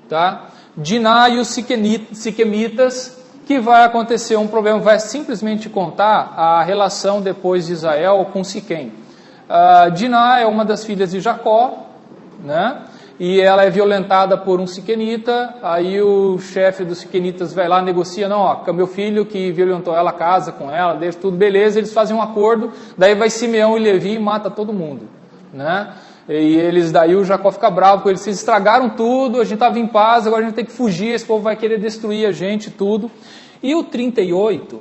Speaker 1: Tá? Diná e os siquemitas, que vai acontecer um problema, vai simplesmente contar a relação depois de Israel com Siquém. Diná é uma das filhas de Jacó, né? E ela é violentada por um siquenita, aí o chefe dos siquenitas vai lá, negocia, não, ó, meu filho que violentou ela, casa com ela, deixa tudo beleza, eles fazem um acordo, daí vai Simeão e Levi e mata todo mundo, né? E daí o Jacó fica bravo com eles, vocês estragaram tudo, a gente estava em paz, agora a gente tem que fugir, esse povo vai querer destruir a gente, tudo. E o 38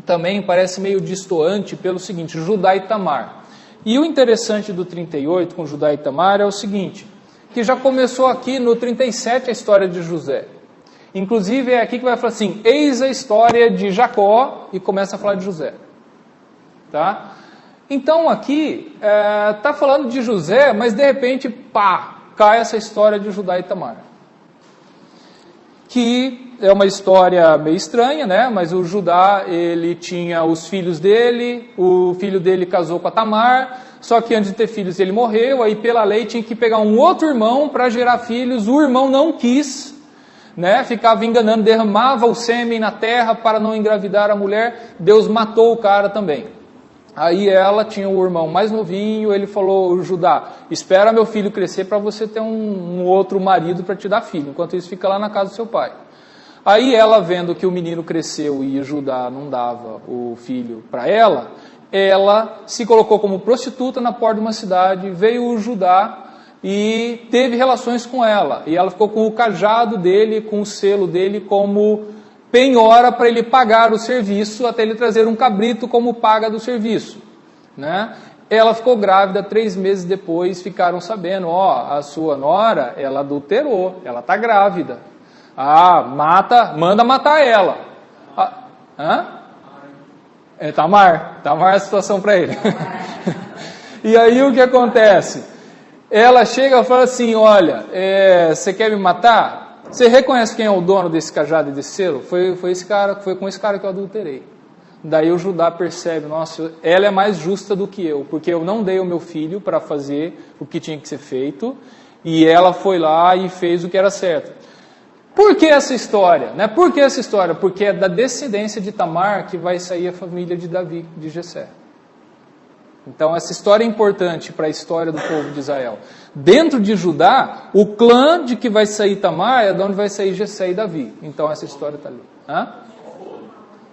Speaker 1: também parece meio distoante pelo seguinte, Judá e Tamar. E o interessante do 38 com Judá e Tamar é o seguinte, que já começou aqui no 37 a história de José. Inclusive é aqui que vai falar assim, eis a história de Jacó, e começa a falar de José. Tá? Então aqui está falando de José, mas de repente, pá, cai essa história de Judá e Tamar. Que é uma história meio estranha, né? Mas o Judá, ele tinha os filhos dele, o filho dele casou com a Tamar, só que antes de ter filhos ele morreu, aí pela lei tinha que pegar um outro irmão para gerar filhos, o irmão não quis, né? Ficava enganando, derramava o sêmen na terra para não engravidar a mulher, Deus matou o cara também. Aí ela tinha o irmão mais novinho, ele falou, Judá, espera meu filho crescer para você ter um outro marido para te dar filho, enquanto isso fica lá na casa do seu pai. Aí ela, vendo que o menino cresceu e Judá não dava o filho para ela se colocou como prostituta na porta de uma cidade, veio o Judá e teve relações com ela. E ela ficou com o cajado dele, com o selo dele como penhora para ele pagar o serviço, até ele trazer um cabrito como paga do serviço. Né? Ela ficou grávida, 3 meses depois ficaram sabendo, a sua nora, ela adulterou, ela está grávida. Manda matar ela. Tamar é a situação para ele. E aí o que acontece? Ela chega e fala assim, olha, você quer me matar? Você reconhece quem é o dono desse cajado e desse selo? Foi com esse cara que eu adulterei. Daí o Judá percebe, nossa, ela é mais justa do que eu, porque eu não dei o meu filho para fazer o que tinha que ser feito, e ela foi lá e fez o que era certo. Por que essa história? Né? Por que essa história? Porque é da descendência de Tamar que vai sair a família de Davi, de Jessé. Então essa história é importante para a história do povo de Israel. Dentro de Judá, o clã de que vai sair Tamar é de onde vai sair Jessé e Davi. Então essa história está ali.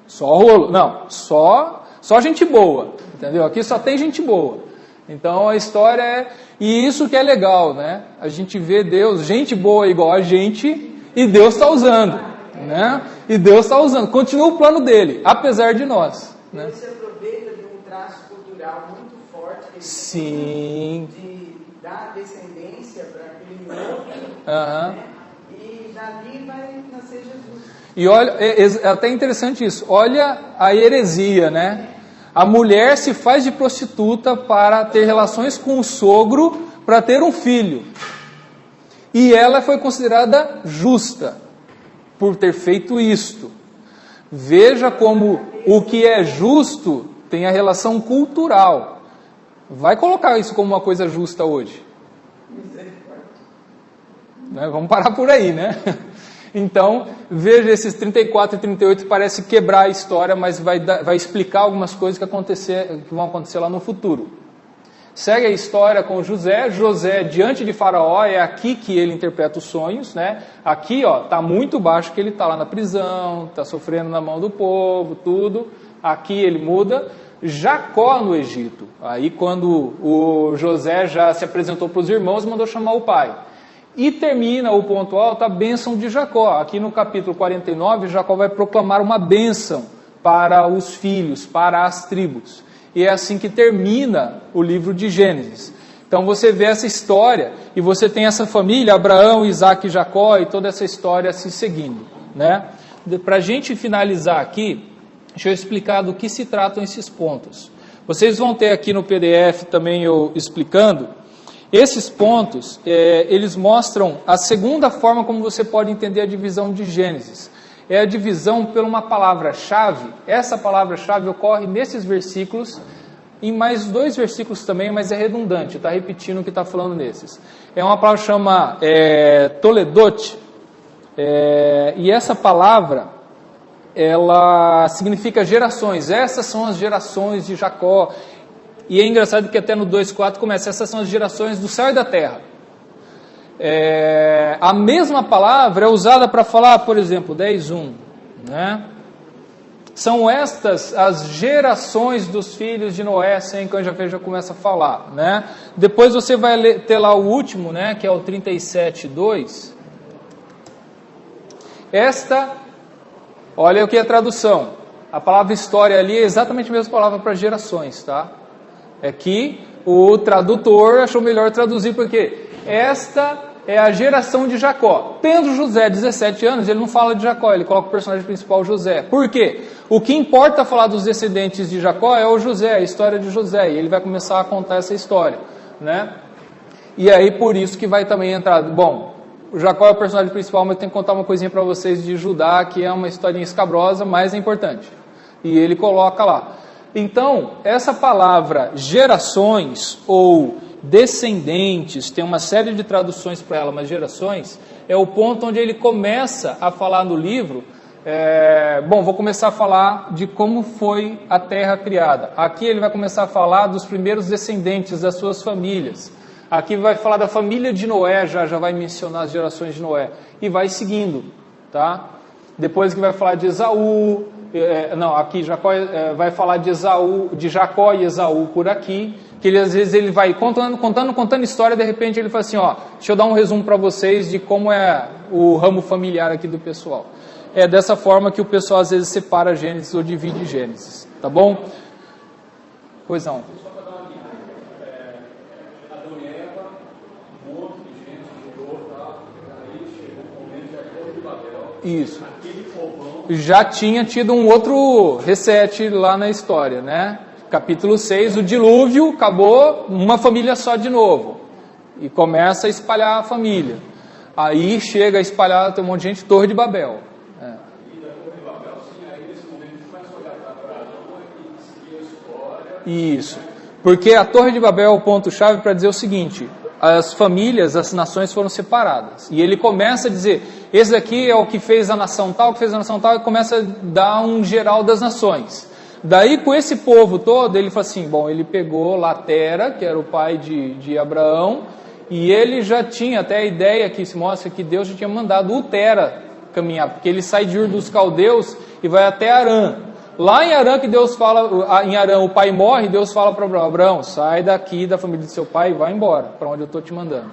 Speaker 1: Só rolo. Não, só gente boa. Entendeu? Aqui só tem gente boa. Então a história é... E isso que é legal, né? A gente vê Deus, gente boa igual a gente, e Deus está usando. Né? E Deus está usando. Continua o plano dele, apesar de nós. Né?
Speaker 4: Deus se aproveita de um traço cultural muito forte que
Speaker 1: Sim.
Speaker 4: de dar descendência para aquele outro,
Speaker 1: Uhum.
Speaker 4: né? E dali vai nascer Jesus.
Speaker 1: E olha, é até interessante isso, olha a heresia, né? A mulher se faz de prostituta para ter relações com o sogro, para ter um filho. E ela foi considerada justa por ter feito isto. Veja como o que é justo tem a relação cultural. Vai colocar isso como uma coisa justa hoje. Né? Vamos parar por aí, né? Então, veja esses 34 e 38, parece quebrar a história, mas vai explicar algumas coisas que vão acontecer lá no futuro. Segue a história com José. José, diante de Faraó, é aqui que ele interpreta os sonhos, né? Aqui, está muito baixo, que ele está lá na prisão, está sofrendo na mão do povo, tudo. Aqui ele muda. Jacó no Egito. Aí quando o José já se apresentou para os irmãos, mandou chamar o pai. E termina o ponto alto, a bênção de Jacó. Aqui no capítulo 49, Jacó vai proclamar uma bênção para os filhos, para as tribos. E é assim que termina o livro de Gênesis. Então você vê essa história, e você tem essa família, Abraão, Isaac e Jacó, e toda essa história se seguindo. Né? Para a gente finalizar aqui, deixa eu explicar do que se tratam esses pontos. Vocês vão ter aqui no PDF também eu explicando. Esses pontos, eles mostram a segunda forma como você pode entender a divisão de Gênesis. É a divisão por uma palavra-chave. Essa palavra-chave ocorre nesses versículos, em mais 2 versículos também, mas é redundante, está repetindo o que está falando nesses. É uma palavra que chama Toledot, e essa palavra, ela significa gerações. Essas são as gerações de Jacó. E é engraçado que até no 2,4 começa, essas são as gerações do céu e da terra. A mesma palavra é usada para falar, por exemplo, 10:1, né? São estas as gerações dos filhos de Noé, sem que eu já começa a falar, né? Depois você vai ter lá o último, né, que é o 37:2. Olha o que é a tradução. A palavra história ali é exatamente a mesma palavra para gerações, tá? É que o tradutor achou melhor traduzir, porque esta é a geração de Jacó. Tendo José 17 anos, ele não fala de Jacó, ele coloca o personagem principal José. Por quê? O que importa falar dos descendentes de Jacó é o José, a história de José, e ele vai começar a contar essa história, né? E aí por isso que vai também entrar, bom, o Jacó é o personagem principal, mas eu tenho que contar uma coisinha para vocês de Judá, que é uma historinha escabrosa, mas é importante. E ele coloca lá. Então, essa palavra gerações ou descendentes, tem uma série de traduções para ela, mas gerações, é o ponto onde ele começa a falar no livro. Bom, vou começar a falar de como foi a terra criada. Aqui ele vai começar a falar dos primeiros descendentes das suas famílias. Aqui vai falar da família de Noé, já vai mencionar as gerações de Noé. E vai seguindo, tá? Depois que vai falar de Esaú, aqui Jacó, vai falar de Esaú, de Jacó e Esaú por aqui, que ele, às vezes ele vai contando história, de repente ele fala assim, ó, deixa eu dar um resumo para vocês de como é o ramo familiar aqui do pessoal. É dessa forma que o pessoal às vezes separa Gênesis ou divide Gênesis, tá bom? Pois não.
Speaker 3: Adão e Eva, um monte de gente chegou, tá? Aí chegou o momento de a Torre de Babel.
Speaker 1: Isso.
Speaker 3: Aquele povão
Speaker 1: Já tinha tido um outro reset lá na história, né? Capítulo 6, o dilúvio, acabou uma família só de novo. E começa a espalhar a família. Aí chega a espalhar, tem um monte de gente, Torre de Babel.
Speaker 3: e da Torre de Babel, sim, aí nesse momento a gente começa a olhar para Adão e seguir a história.
Speaker 1: Isso. Porque a Torre de Babel é o ponto-chave para dizer o seguinte: as famílias, as nações foram separadas. E ele começa a dizer, esse aqui é o que fez a nação tal, que fez a nação tal, e começa a dar um geral das nações. Daí, com esse povo todo, ele fala assim, bom, ele pegou lá Tera, que era o pai de Abraão, e ele já tinha até a ideia que se mostra que Deus já tinha mandado o Tera caminhar, porque ele sai de Ur dos Caldeus e vai até Arã. Lá em Arã que Deus fala, em Arã o pai morre, Deus fala para Abraão, Abraão, sai daqui da família de seu pai e vai embora, para onde eu estou te mandando.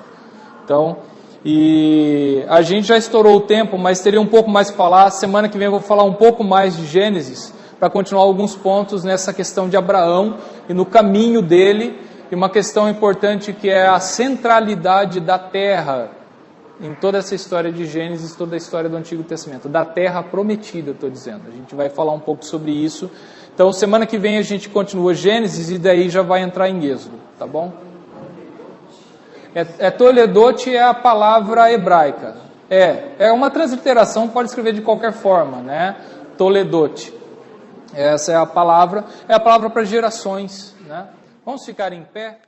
Speaker 1: Então, e a gente já estourou o tempo, mas teria um pouco mais para falar. Semana que vem eu vou falar um pouco mais de Gênesis, para continuar alguns pontos nessa questão de Abraão e no caminho dele, e uma questão importante que é a centralidade da terra em toda essa história de Gênesis, toda a história do Antigo Testamento, da terra prometida, estou dizendo. A gente vai falar um pouco sobre isso. Então, semana que vem a gente continua Gênesis e daí já vai entrar em Êxodo, tá bom? Toledot é a palavra hebraica. É uma transliteração, pode escrever de qualquer forma, né? Toledot. Essa é a palavra para gerações, né? Vamos ficar em pé?